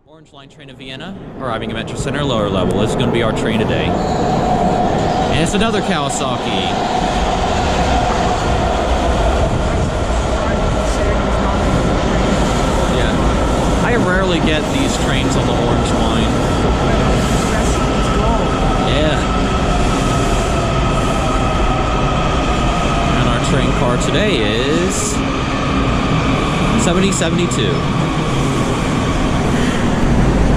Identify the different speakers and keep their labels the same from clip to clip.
Speaker 1: Orange Line train to Vienna, arriving at Metro Center, lower level. This is going to be our train today. And it's another Kawasaki. Yeah. I rarely get these trains on the Orange Line. Yeah. And our train car today is 7072.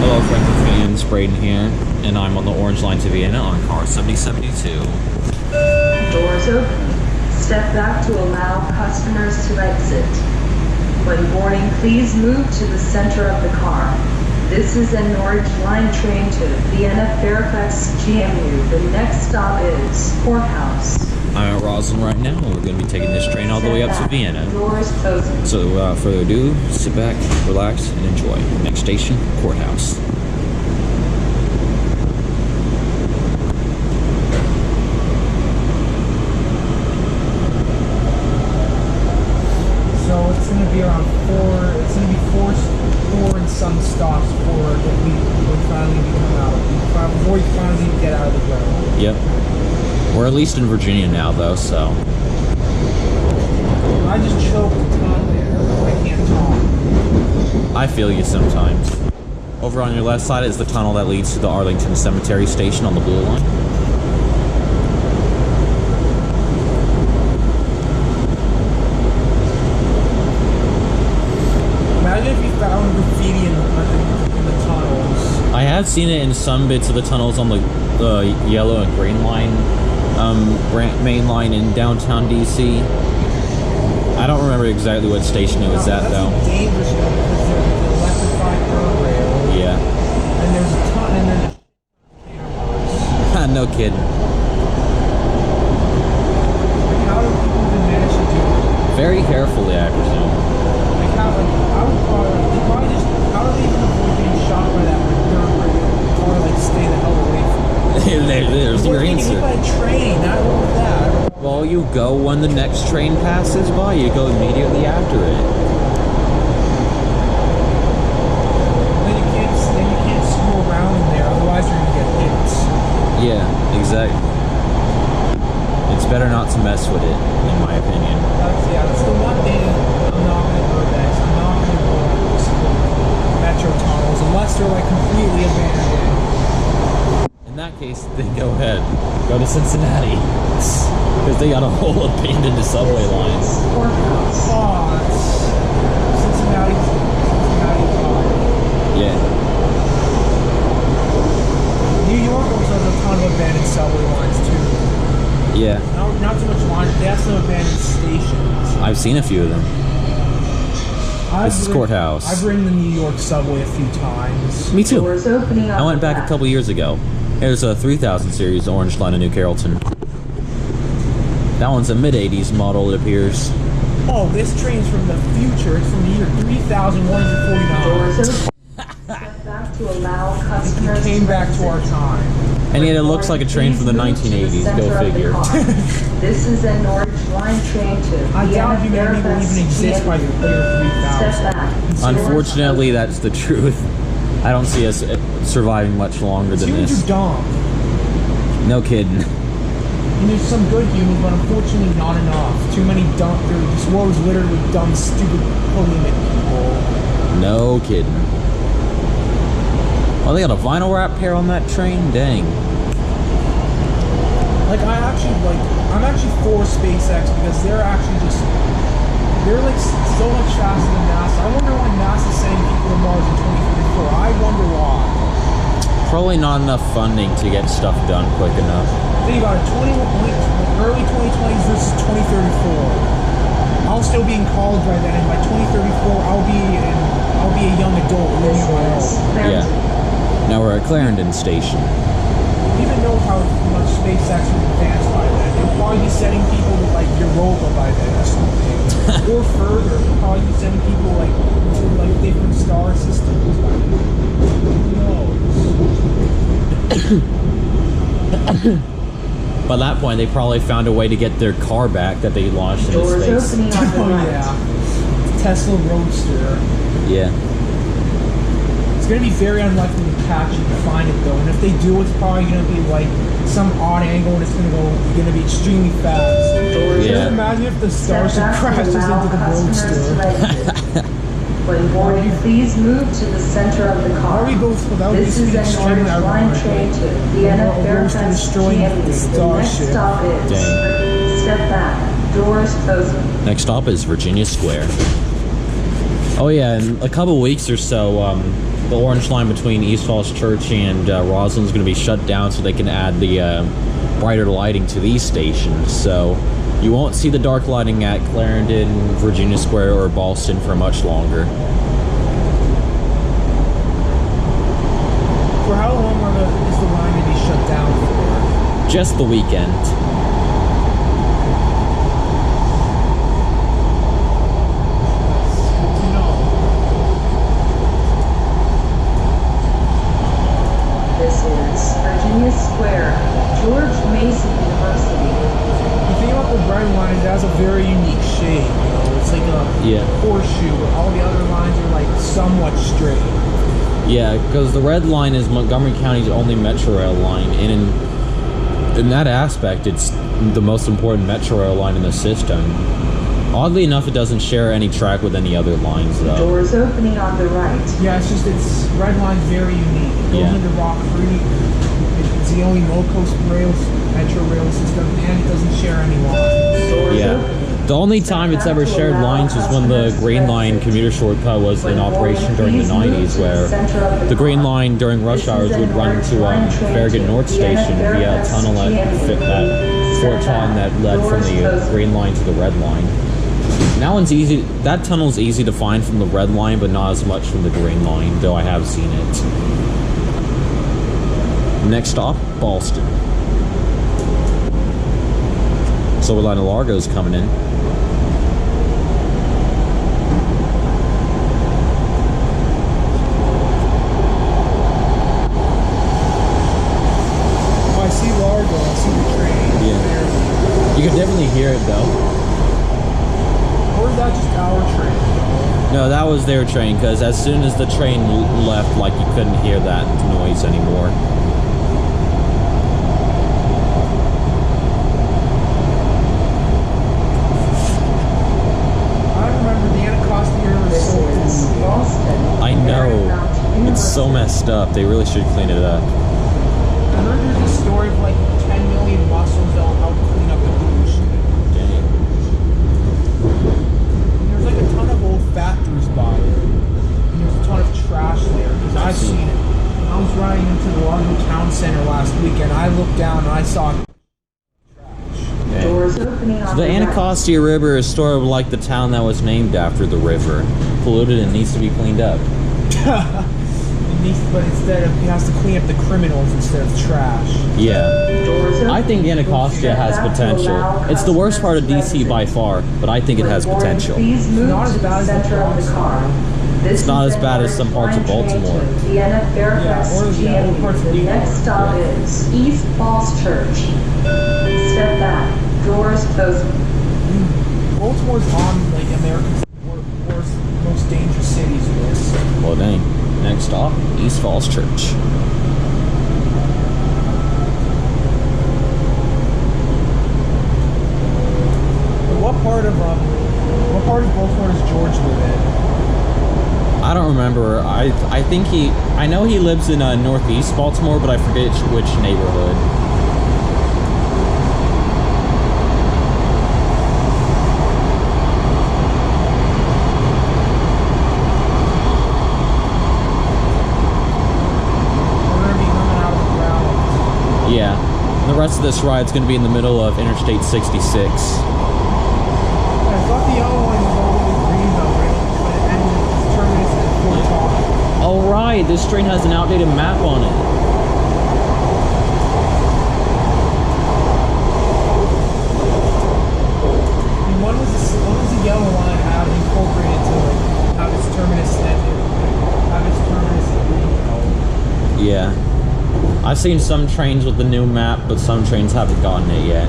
Speaker 1: Hello friends and fans, Braden here, and I'm on the Orange Line to Vienna on car 7072.
Speaker 2: Doors open. Step back to allow customers to exit. When boarding, please move to the center of the car. This is an Orange Line train to Vienna-Fairfax GMU. The next stop is Courthouse.
Speaker 1: I'm at Rosslyn right now, and we're going to be taking this train all the way up to Vienna.
Speaker 2: Doors closing.
Speaker 1: So without further ado, sit back, relax, and enjoy. Next station, Courthouse.
Speaker 3: So it's going to be around it's going to be four and some stops for that we finally come out. Before we finally get out of the road.
Speaker 1: Yep. We're at least in Virginia now, though, so.
Speaker 3: I just choked a ton there. I can't talk.
Speaker 1: I feel you sometimes. Over on your left side is the tunnel that leads to the Arlington Cemetery Station on the Blue Line.
Speaker 3: Imagine if you found graffiti in the tunnels.
Speaker 1: I have seen it in some bits of the tunnels on the yellow and green line, main line in downtown DC. I don't remember exactly what station it was at, though.
Speaker 3: That's dangerous because there's an electrified guardrail.
Speaker 1: Yeah.
Speaker 3: And there's a ton, and then cameras.
Speaker 1: No kidding.
Speaker 3: Like, how do people even manage to do it?
Speaker 1: Very carefully, I presume.
Speaker 3: Like, how do they even avoid being shot by that guardrail? Or, like, stay the hell away from it?
Speaker 1: There's your answer.
Speaker 3: By train, not with that.
Speaker 1: Well, you go when the next train passes by. You go immediately after it.
Speaker 3: Then you can't screw around in there, otherwise you're gonna get hit.
Speaker 1: Yeah, exactly. It's better not to mess with it, in my opinion.
Speaker 3: That's the one thing I'm not gonna go next. I'm not gonna go metro tunnels unless they're like completely abandoned.
Speaker 1: In that case, then go ahead. Go to Cincinnati. Because they got a whole abandoned subway line.
Speaker 3: Oh, Cincinnati.
Speaker 1: Yeah.
Speaker 3: New York also has a ton of abandoned subway lines too.
Speaker 1: Yeah.
Speaker 3: Not too much lines, they have some abandoned stations.
Speaker 1: I've seen a few of them. This is Courthouse.
Speaker 3: I've ridden the New York subway a few times.
Speaker 1: Me too.
Speaker 2: Doors opening
Speaker 1: I went back a couple years ago. There's a 3000 series Orange Line in New Carrollton. That one's a mid-80s model, it appears.
Speaker 3: Oh, this train's from the future. It's from the year 3149.
Speaker 2: Doors open. Step back to allow customers.
Speaker 3: It came back to our time.
Speaker 1: And yet it looks like a train from the 1980s, go figure.
Speaker 2: This is an Orange Line train to
Speaker 3: I doubt humanity will even exist by the year 3000.
Speaker 2: Step back.
Speaker 1: Unfortunately, that's the truth. I don't see us surviving much longer than
Speaker 3: Humans
Speaker 1: this.
Speaker 3: are dumb.
Speaker 1: No kidding.
Speaker 3: And there's some good humans, but unfortunately not enough. Too many dumb. This world is littered with dumb, stupid, polemic people.
Speaker 1: No kidding. Oh, they got a vinyl wrap pair on that train? Dang.
Speaker 3: Like, I'm actually for SpaceX because they're like so much faster than NASA. I wonder why NASA's sending people to Mars in 2034. I wonder why.
Speaker 1: Probably not enough funding to get stuff done quick enough.
Speaker 3: Think about it, early 2020s versus 2034. I'll still be in college by then, and by 2034, I'll be a young adult living on my own.
Speaker 1: Yeah. Now we're at Clarendon Station.
Speaker 3: Even know how much SpaceX will advance by then. They'll probably be sending people to like Europa by then or something. Or further, they'll probably be sending people like to like different star systems by then. Who knows?
Speaker 1: By that point, they probably found a way to get their car back that they launched into
Speaker 2: Doors
Speaker 1: space.
Speaker 2: opening on the
Speaker 3: Oh
Speaker 2: right.
Speaker 3: yeah. Tesla Roadster.
Speaker 1: Yeah.
Speaker 3: It's going to be very unlikely to catch it and find it though. And if they do, it's probably going to be like some odd angle and it's going to be extremely fast.
Speaker 1: Yeah.
Speaker 3: Just imagine if the Starship crashes into the roadster.
Speaker 2: When boarding, please move to the center of the car.
Speaker 3: Are we both without
Speaker 2: This is an Orange Line train to Vienna-Fairfax,
Speaker 3: destroying
Speaker 2: GMU.
Speaker 3: the
Speaker 2: The
Speaker 3: Starship.
Speaker 2: next stop is step back, doors closing.
Speaker 1: Next stop is Virginia Square. Oh yeah, in a couple weeks or so, the orange line between East Falls Church and Rosslyn is going to be shut down so they can add the brighter lighting to these stations. So you won't see the dark lighting at Clarendon, Virginia Square, or Ballston for much longer.
Speaker 3: For how long is the line going to be shut down for?
Speaker 1: Just the weekend.
Speaker 2: This is Virginia Square, George Mason University.
Speaker 3: The thing about the red line is it has a very unique shape. You know? It's like a horseshoe. Where all the other lines are like somewhat straight.
Speaker 1: Yeah, because the red line is Montgomery County's only Metro Rail line, and in that aspect, it's the most important Metro Rail line in the system. Oddly enough, it doesn't share any track with any other lines, though.
Speaker 2: Doors opening on the right.
Speaker 3: Yeah, it's red line's very unique. It goes into Rock Creek. It's the only low-cost Metro Rail system, and it doesn't share any lines.
Speaker 1: Yeah. The only time it's ever shared lines was when the Green Line commuter shortcut was in operation during the 90s, where the Green Line during rush hours would run to Farragut North Station via a tunnel at Fort Taunton that led from the Green Line to the Red Line. That one's easy. That tunnel's easy to find from the Red Line, but not as much from the Green Line, though I have seen it. Next stop, Ballston. Silver Line of Largo's coming in.
Speaker 3: Oh, I see Largo. I see the train.
Speaker 1: Yeah. You can definitely hear it, though.
Speaker 3: Or is that just our train?
Speaker 1: No, that was their train, because as soon as the train left, like, you couldn't hear that noise anymore.
Speaker 3: I remember the Anacostia era was so cool.
Speaker 1: I know. It's so messed up. They really should clean it up.
Speaker 3: I heard there's a story of like 10 million mussels that'll help clean up the pollution.
Speaker 1: Dang.
Speaker 3: There's like a ton of old factories by it. And there's a ton of trash there, because I've seen it. I was riding into the Largo Town Center last weekend. I looked down and I saw trash.
Speaker 2: Doors opening on
Speaker 1: The
Speaker 2: the right.
Speaker 1: Anacostia River is sort of like the town that was named after the river. Polluted and needs to be cleaned up.
Speaker 3: But instead of, he has to clean up the criminals instead of trash.
Speaker 1: Yeah. I think Anacostia has potential. It's the worst part of DC by far, but I think it has potential.
Speaker 2: Please move
Speaker 3: Not
Speaker 2: to
Speaker 3: as
Speaker 2: the
Speaker 3: bad as the
Speaker 2: center of the
Speaker 3: Bronx.
Speaker 2: car.
Speaker 1: It's not as bad as some parts of Baltimore.
Speaker 2: Vienna-Fairfax,
Speaker 3: Yeah, or the other
Speaker 2: GMU.
Speaker 3: parts of
Speaker 2: The
Speaker 3: New York.
Speaker 2: next stop is East Falls Church. Step back. Doors closing.
Speaker 3: Baltimore's on like America's worst, most dangerous cities list.
Speaker 1: Well, dang. Next stop, East Falls Church.
Speaker 3: What part of Baltimore does George live in?
Speaker 1: I don't remember. I think I know he lives in northeast Baltimore, but I forget which neighborhood.
Speaker 3: We're gonna be coming out of the ground.
Speaker 1: Yeah. The rest of this ride's going to be in the middle of Interstate 66.
Speaker 3: I thought the yellow line was all the way to Greenville, right? But it ended its terminus at Fort Taunton.
Speaker 1: Oh, right. This train has an outdated map on it.
Speaker 3: I mean, when was the yellow line incorporated to like have its terminus ended? Have its terminus at Greenville?
Speaker 1: Yeah. I've seen some trains with the new map, but some trains haven't gotten it yet.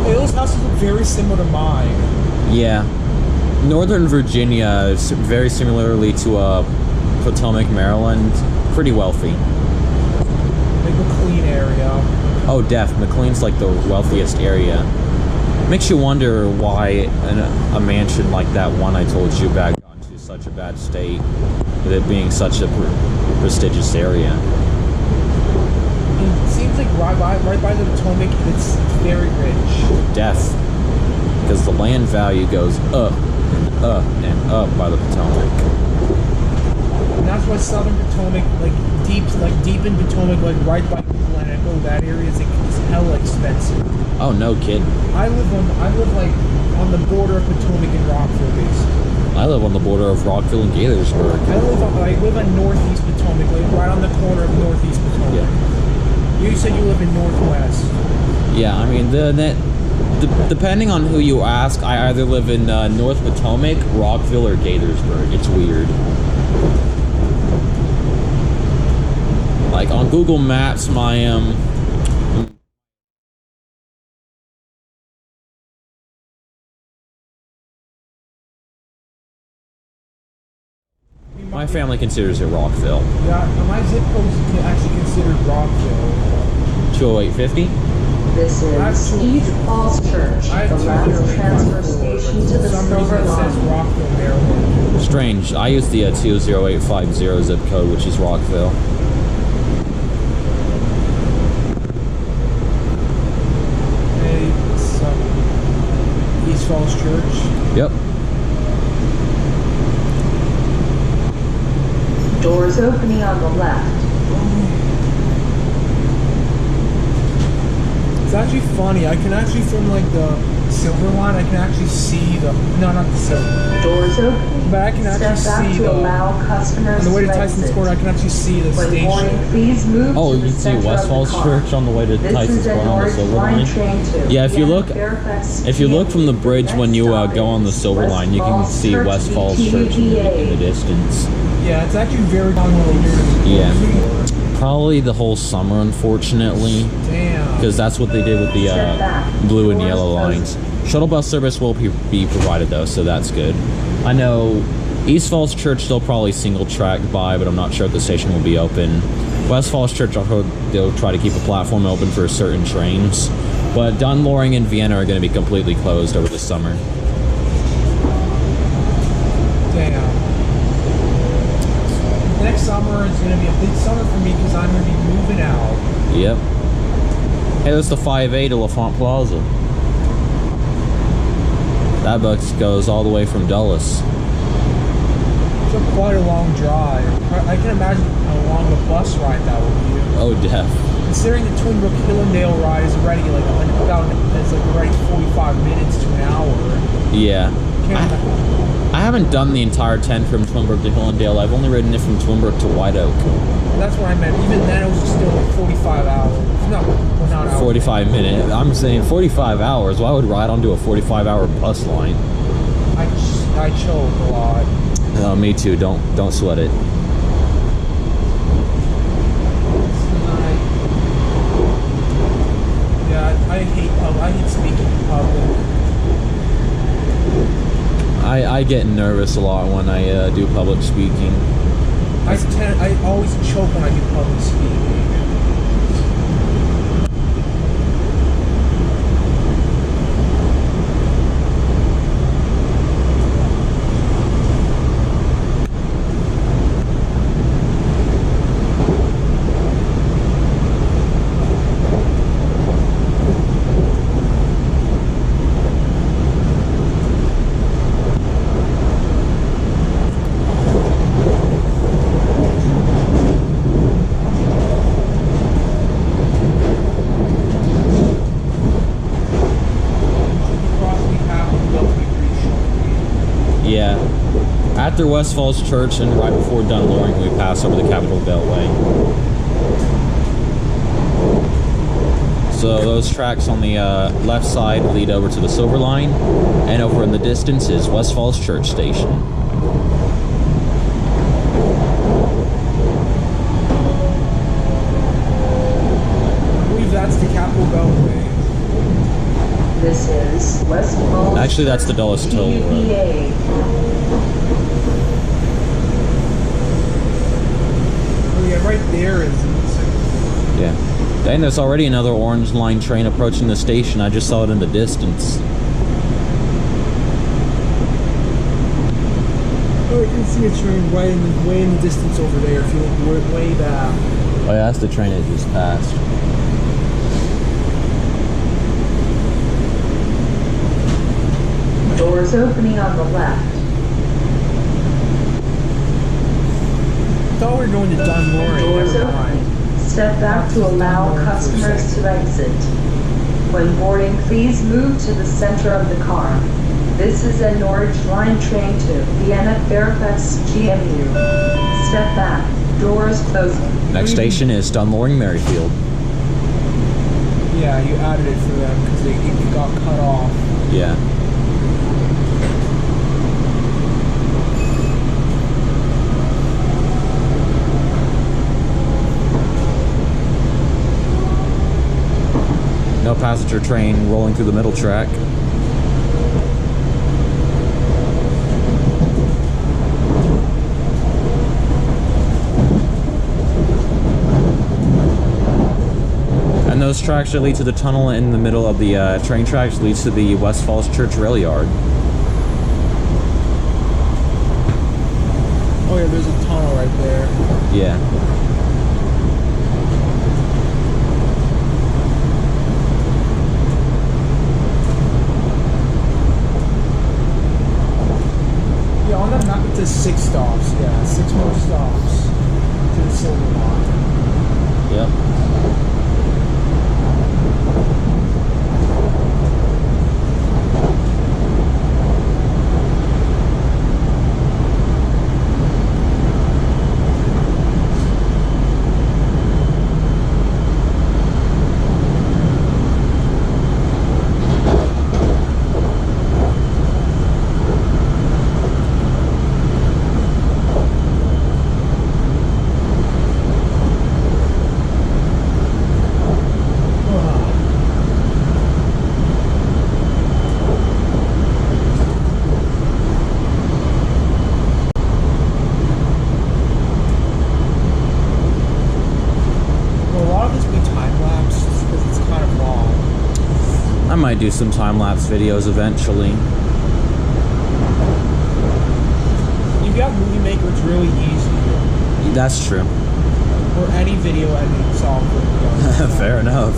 Speaker 3: Hey, those houses look very similar to mine.
Speaker 1: Yeah. Northern Virginia is very similarly to Potomac, Maryland. Pretty wealthy.
Speaker 3: Like McLean area.
Speaker 1: Oh, McLean's like the wealthiest area. Makes you wonder why a mansion like that one I told you about got into such a bad state, with it being such a prestigious area.
Speaker 3: It seems like right by the Potomac, it's very rich.
Speaker 1: Because the land value goes up and up and up by the Potomac.
Speaker 3: And that's why Southern Potomac, deep in Potomac, like right by Glen-Echo, that area is hella expensive.
Speaker 1: Oh, no kidding.
Speaker 3: I live on the border of Potomac and Rockville, basically.
Speaker 1: I live on the border of Rockville and Gaithersburg.
Speaker 3: I live on Northeast Potomac, like right on the corner of Northeast Potomac.
Speaker 1: Yeah.
Speaker 3: You said you live in Northwest.
Speaker 1: Yeah, I mean, depending on who you ask, I either live in North Potomac, Rockville, or Gaithersburg. It's weird. Like on Google Maps, my my family considers it Rockville.
Speaker 3: Yeah, my zip code is actually considered Rockville.
Speaker 1: 20850?
Speaker 2: This is East Falls Church, the last transfer station to the Silver
Speaker 3: It says
Speaker 2: Line.
Speaker 3: Rockville, Maryland.
Speaker 1: Strange. I use the 20850 zip code, which is Rockville.
Speaker 3: It's East Falls Church.
Speaker 1: Yep.
Speaker 2: Doors opening on the left.
Speaker 3: It's actually funny. I can actually, from like the Silver Line, I can actually see the not the Silver.
Speaker 2: Doors opening.
Speaker 3: But I can actually
Speaker 2: Step back
Speaker 3: see
Speaker 2: to
Speaker 3: the
Speaker 2: allow customers
Speaker 3: on the way to
Speaker 2: to
Speaker 3: Tyson's
Speaker 2: exit.
Speaker 3: Court. I can actually see the
Speaker 2: When
Speaker 3: station.
Speaker 2: boarding, please move
Speaker 1: Oh,
Speaker 2: to
Speaker 1: you
Speaker 2: the
Speaker 1: can see
Speaker 2: center
Speaker 1: West
Speaker 2: of the
Speaker 1: Falls
Speaker 2: car.
Speaker 1: Church on the way to
Speaker 2: This
Speaker 1: Tyson's
Speaker 2: is a
Speaker 1: Court on the
Speaker 2: North
Speaker 1: Silver
Speaker 2: Line
Speaker 1: Line.
Speaker 2: train to
Speaker 1: Yeah, if you look
Speaker 2: Vienna-Fairfax,
Speaker 1: from the bridge when you
Speaker 2: Next
Speaker 1: go on the
Speaker 2: stop
Speaker 1: Silver
Speaker 2: is
Speaker 1: Line, you can
Speaker 2: West
Speaker 1: see
Speaker 2: Falls
Speaker 1: West
Speaker 2: Church
Speaker 1: Falls Church in the distance.
Speaker 3: Yeah, it's actually very convoluted.
Speaker 1: Yeah. Probably the whole summer, unfortunately,
Speaker 3: Damn.
Speaker 1: because that's what they did with the blue and yellow lines. Shuttle bus service will be provided though, so that's good. I know East Falls Church they'll probably single track by, but I'm not sure if the station will be open. West Falls Church, I hope they'll try to keep a platform open for certain trains, but Dunn, Loring, and Vienna are going to be completely closed over the summer.
Speaker 3: Damn. Next summer is going to be a big summer for me because I'm going to be moving out.
Speaker 1: Yep. Hey, that's the 5A to LaFont Plaza. That bus goes all the way from Dulles.
Speaker 3: It's quite a long drive. I can imagine how long the bus ride that will be.
Speaker 1: Oh, def.
Speaker 3: Considering the Twin Brook Hillendale ride is already already 45 minutes to an hour.
Speaker 1: Yeah.
Speaker 3: Can't
Speaker 1: I haven't done the entire 10 from Twin Brook to Hillendale. I've only ridden it from Twin Brook to White Oak.
Speaker 3: That's what I meant. Even then, it was still like 45 hours. No, well, not hours.
Speaker 1: 45 minutes. I'm saying 45 hours. Well, I would ride onto a 45-hour bus line.
Speaker 3: I choke a lot.
Speaker 1: Me too. Don't sweat it.
Speaker 3: Yeah, I hate speaking in public.
Speaker 1: I get nervous a lot when I do public speaking.
Speaker 3: I always choke when I do public speaking.
Speaker 1: Yeah. After West Falls Church and right before Dunn Loring, we pass over the Capitol Beltway. So those tracks on the left side lead over to the Silver Line, and over in the distance is West Falls Church Station.
Speaker 3: I believe that's the Capitol Beltway.
Speaker 2: This is West Falls.
Speaker 1: Actually, that's the Dulles Toll Road.
Speaker 2: GVA.
Speaker 3: Oh yeah, right there is.
Speaker 1: Yeah. Dang, there's already another Orange Line train approaching the station. I just saw it in the distance.
Speaker 3: Oh, you can see a train way in the distance over there if you look way back.
Speaker 1: Oh yeah, that's the train that just passed.
Speaker 2: Doors opening on the left.
Speaker 3: I thought we were going to Dunn Loring.
Speaker 2: Doors
Speaker 3: Never
Speaker 2: opening.
Speaker 3: mind.
Speaker 2: Step back to allow customers to exit. When boarding, please move to the center of the car. This is a Norwich Line train to Vienna-Fairfax GMU. Step back. Doors closing.
Speaker 1: Next station is Dunn Loring, Merrifield.
Speaker 3: Yeah, you added it for them because it got cut off.
Speaker 1: Yeah. No passenger train rolling through the middle track. And those tracks that lead to the tunnel in the middle of the train tracks leads to the West Falls Church rail yard.
Speaker 3: Oh yeah, there's a tunnel right there.
Speaker 1: Yeah.
Speaker 3: Yeah, on the map it says 6 stops. Yeah, 6 more stops to the Silver Line.
Speaker 1: Yep. I might do some time-lapse videos eventually.
Speaker 3: You've got Movie Maker, it's really easy.
Speaker 1: That's true.
Speaker 3: Or any video editing software.
Speaker 1: Fair enough.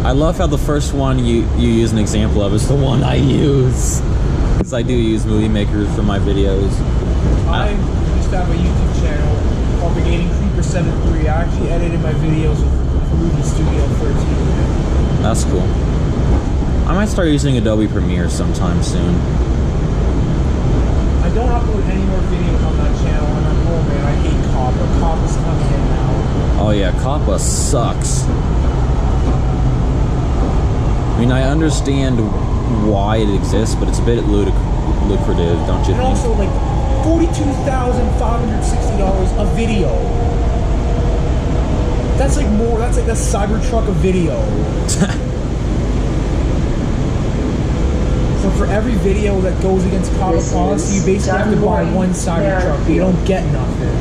Speaker 1: I love how the first one you use an example of is the one I use. Because I do use Movie Maker for my videos.
Speaker 3: I used to have a YouTube channel called Brigading Creeper 73. I actually edited my videos with Movie Studio 13.
Speaker 1: That's cool. I might start using Adobe Premiere sometime soon.
Speaker 3: I don't upload any more videos on that channel, and I'm oh man, I hate Coppa. Coppa's coming in now.
Speaker 1: Oh yeah, Coppa sucks. I mean, I understand why it exists, but it's a bit lucrative, don't you think?
Speaker 3: And also, like, $42,560 a video. That's like more, that's like a Cybertruck a video. So for every video that goes against Coppa policy, you basically have to buy one Cybertruck, but you don't get nothing.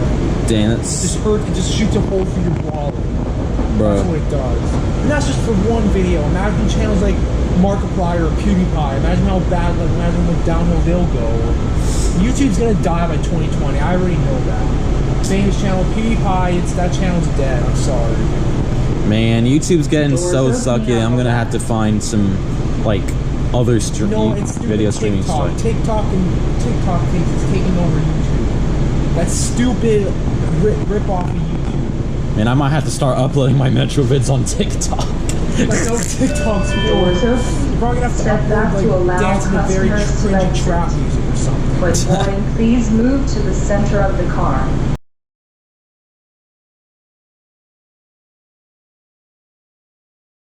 Speaker 1: Damn,
Speaker 3: It just hurts, it just shoots a hole through your wallet.
Speaker 1: Bro.
Speaker 3: That's what it does. And that's just for one video. Imagine channels like Markiplier or PewDiePie. Imagine how bad, like, imagine what downhill they'll go. YouTube's gonna die by 2020. I already know that. Famous channel PewDiePie, that channel's dead. I'm sorry.
Speaker 1: Man, YouTube's getting so sucky. I'm gonna have to find some, like, other video streaming
Speaker 3: TikTok.
Speaker 1: sites.
Speaker 3: TikTok thinks it's taking over YouTube. That stupid rip off of YouTube.
Speaker 1: Man, I might have to start uploading my Metro vids on TikTok.
Speaker 3: Like no TikToks
Speaker 2: Doors
Speaker 3: for.
Speaker 2: open.
Speaker 3: You're probably gonna have to
Speaker 2: Step back
Speaker 3: upload
Speaker 2: to
Speaker 3: like
Speaker 2: allow
Speaker 3: dancing to very
Speaker 2: customers to
Speaker 3: cringy
Speaker 2: exit.
Speaker 3: trap music or something.
Speaker 2: When boarding, please move to the center of the car.